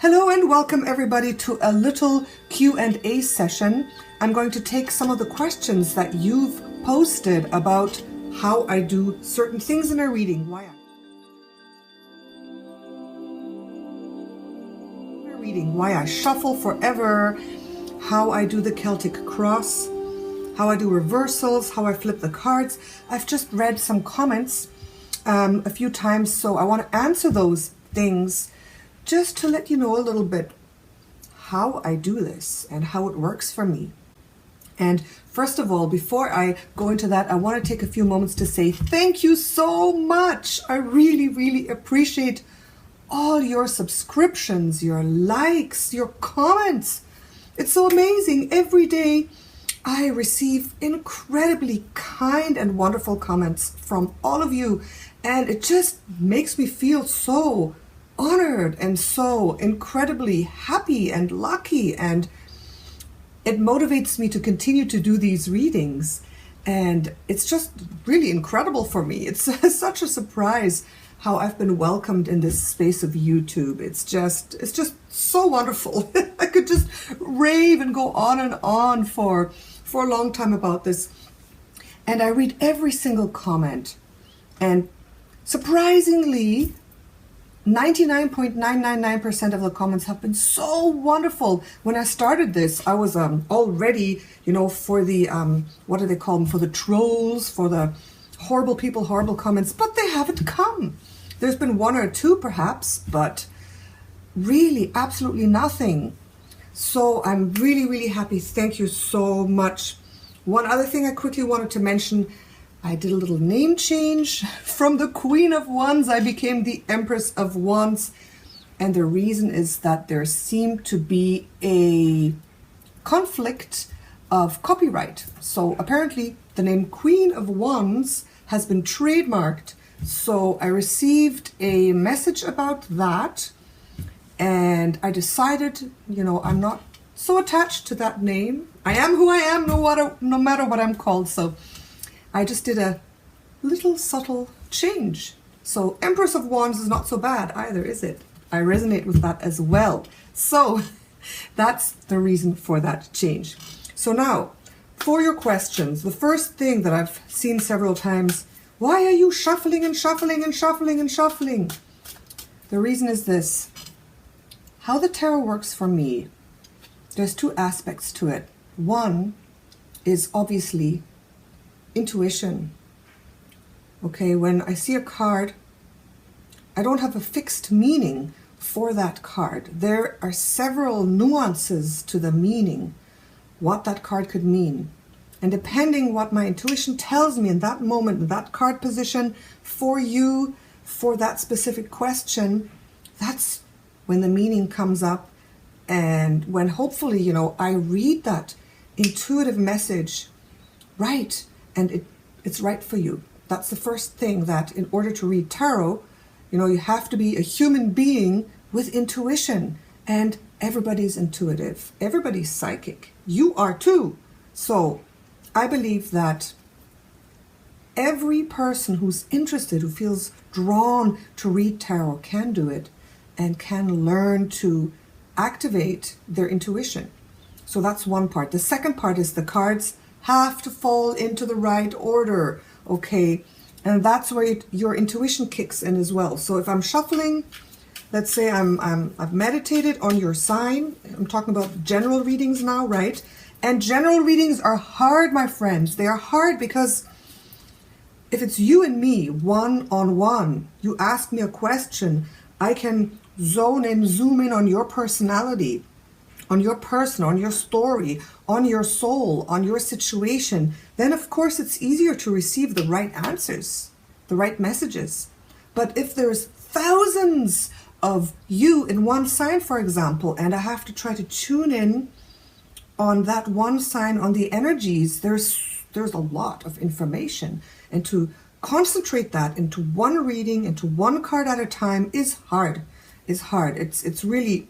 Hello and welcome everybody to a little Q&A session. I'm going to take some of the questions that you've posted about how I do certain things in a reading. Why I shuffle forever, how I do the Celtic cross, how I do reversals, how I flip the cards. I've just read some comments a few times, so I want to answer those things just to let you know a little bit how I do this and how it works for me. And first of all, before I go into that, I want to take a few moments to say thank you so much. I really, really appreciate all your subscriptions, your likes, your comments. It's so amazing. Every day I receive incredibly kind and wonderful comments from all of you, and it just makes me feel so honored and so incredibly happy and lucky, and it motivates me to continue to do these readings, and it's just really incredible for me. It's such a surprise how I've been welcomed in this space of YouTube. It's just so wonderful. I could just rave and go on and on for a long time about this, and I read every single comment, and surprisingly 99.999% of the comments have been so wonderful. When I started this, I was already, for the, what do they call them, for the trolls, for the horrible people, horrible comments, but they haven't come. There's been one or two perhaps, but really absolutely nothing. So I'm really, really happy. Thank you so much. One other thing I quickly wanted to mention, I did a little name change. From the Queen of Wands, I became the Empress of Wands. And the reason is that there seemed to be a conflict of copyright. So apparently the name Queen of Wands has been trademarked. So I received a message about that, and I decided, I'm not so attached to that name. I am who I am, no matter what I'm called. So I just did a little subtle change. So Empress of Wands is not so bad either, is it? I resonate with that as well. So that's the reason for that change. So now, for your questions, the first thing that I've seen several times, why are you shuffling and shuffling and shuffling and shuffling? The reason is this. How the tarot works for me, there's two aspects to it. One is obviously intuition. Okay, when I see a card, I don't have a fixed meaning for that card. There are several nuances to the meaning, what that card could mean. And depending what my intuition tells me in that moment, in that card position, for you, for that specific question, that's when the meaning comes up. And when hopefully, I read that intuitive message right, and it's right for you. That's the first thing, that in order to read tarot, you have to be a human being with intuition. And everybody's intuitive. Everybody's psychic. You are too. So I believe that every person who's interested, who feels drawn to read tarot, can do it and can learn to activate their intuition. So that's one part. The second part is the cards have to fall into the right order, okay? And that's where your intuition kicks in as well. So if I'm shuffling, let's say I've meditated on your sign. I'm talking about general readings now, right? And general readings are hard, my friends. They are hard because if it's you and me, one-on-one, you ask me a question, I can zone and zoom in on your personality, on your person, on your story, on your soul, on your situation. Then of course it's easier to receive the right answers, the right messages. But if there's thousands of you in one sign, for example, and I have to try to tune in on that one sign, on the energies, there's a lot of information, and to concentrate that into one reading, into one card at a time is hard. It's really,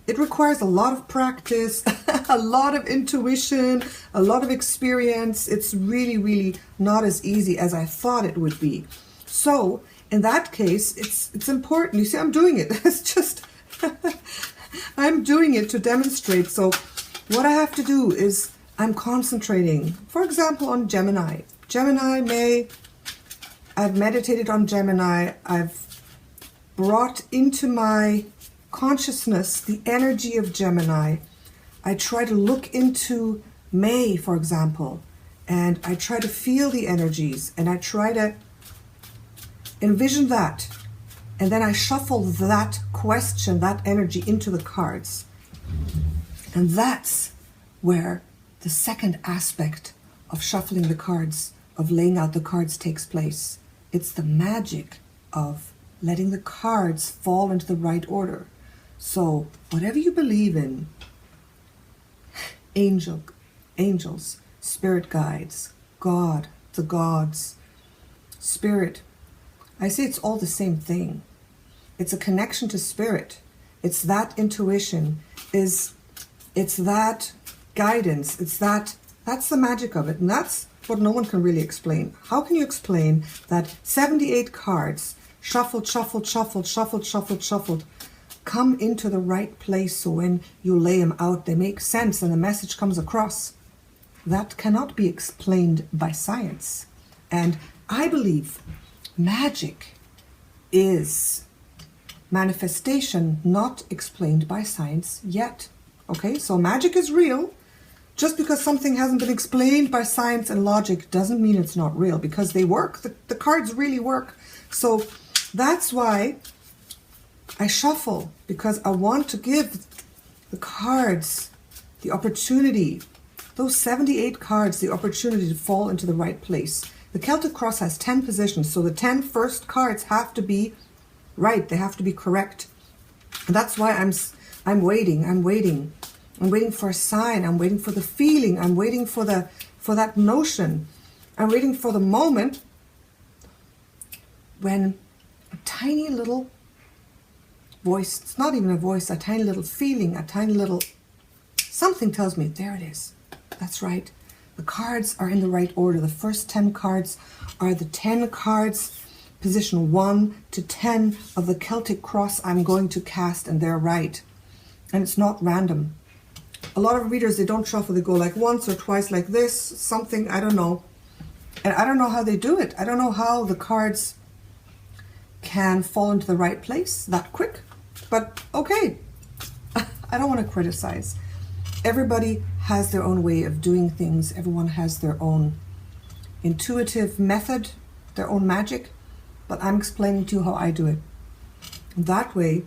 it requires a lot of practice, a lot of intuition, a lot of experience. It's really, really not as easy as I thought it would be. So in that case, it's important. You see, I'm doing it. It's just I'm doing it to demonstrate. So what I have to do is I'm concentrating, for example, on Gemini. Gemini, May, I've meditated on Gemini. I've brought into my consciousness the energy of Gemini. I try to look into May, for example, and I try to feel the energies, and I try to envision that. And then I shuffle that question, that energy into the cards. And that's where the second aspect of shuffling the cards, of laying out the cards, takes place. It's the magic of letting the cards fall into the right order. So whatever you believe in, angels, spirit guides, God, the gods, spirit, I say it's all the same thing. It's a connection to spirit. It's that intuition. It's that guidance. That's the magic of it. And that's what no one can really explain. How can you explain that 78 cards, shuffled, come into the right place, so when you lay them out, they make sense and the message comes across? That cannot be explained by science. And I believe magic is manifestation not explained by science yet. Okay, so magic is real. Just because something hasn't been explained by science and logic doesn't mean it's not real, because they work. The cards really work. So that's why I shuffle, because I want to give the cards the opportunity, those 78 cards, the opportunity to fall into the right place. The Celtic Cross has 10 positions, so the 10 first cards have to be right. They have to be correct. And that's why I'm waiting. I'm waiting for a sign. I'm waiting for the feeling. I'm waiting for that notion. I'm waiting for the moment when a tiny little voice, it's not even a voice, a tiny little feeling, a tiny little something tells me, there it is. That's right. The cards are in the right order. The first 10 cards are the 10 cards, position 1 to 10 of the Celtic Cross I'm going to cast, and they're right. And it's not random. A lot of readers, they don't shuffle. They go like once or twice like this, something, I don't know. And I don't know how they do it. I don't know how the cards can fall into the right place that quick. But okay, I don't want to criticize. Everybody has their own way of doing things. Everyone has their own intuitive method, their own magic. But I'm explaining to you how I do it. And that way,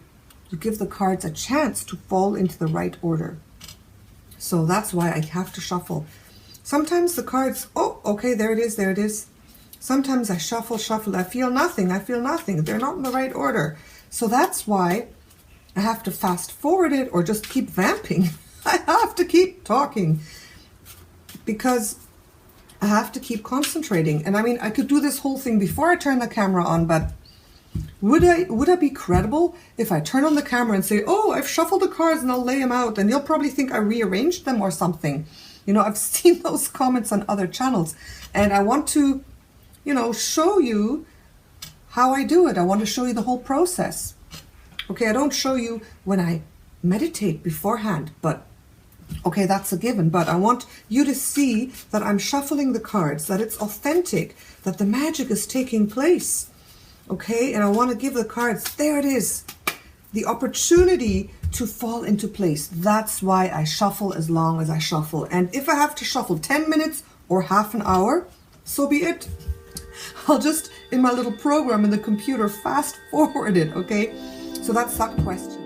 you give the cards a chance to fall into the right order. So that's why I have to shuffle. Sometimes the cards, oh, okay, there it is. Sometimes I shuffle, I feel nothing. They're not in the right order. So that's why I have to fast forward it or just keep vamping. I have to keep talking because I have to keep concentrating. And I mean, I could do this whole thing before I turn the camera on, but would I be credible if I turn on the camera and say, oh, I've shuffled the cards and I'll lay them out, and you'll probably think I rearranged them or something. You know, I've seen those comments on other channels, and I want to, you know, show you how I do it. I want to show you the whole process. Okay, I don't show you when I meditate beforehand, but okay, that's a given. But I want you to see that I'm shuffling the cards, that it's authentic, that the magic is taking place. Okay, and I want to give the cards, there it is, the opportunity to fall into place. That's why I shuffle as long as I shuffle. And if I have to shuffle 10 minutes or half an hour, so be it. I'll just, in my little program in the computer, fast forward it, okay? So that's that question.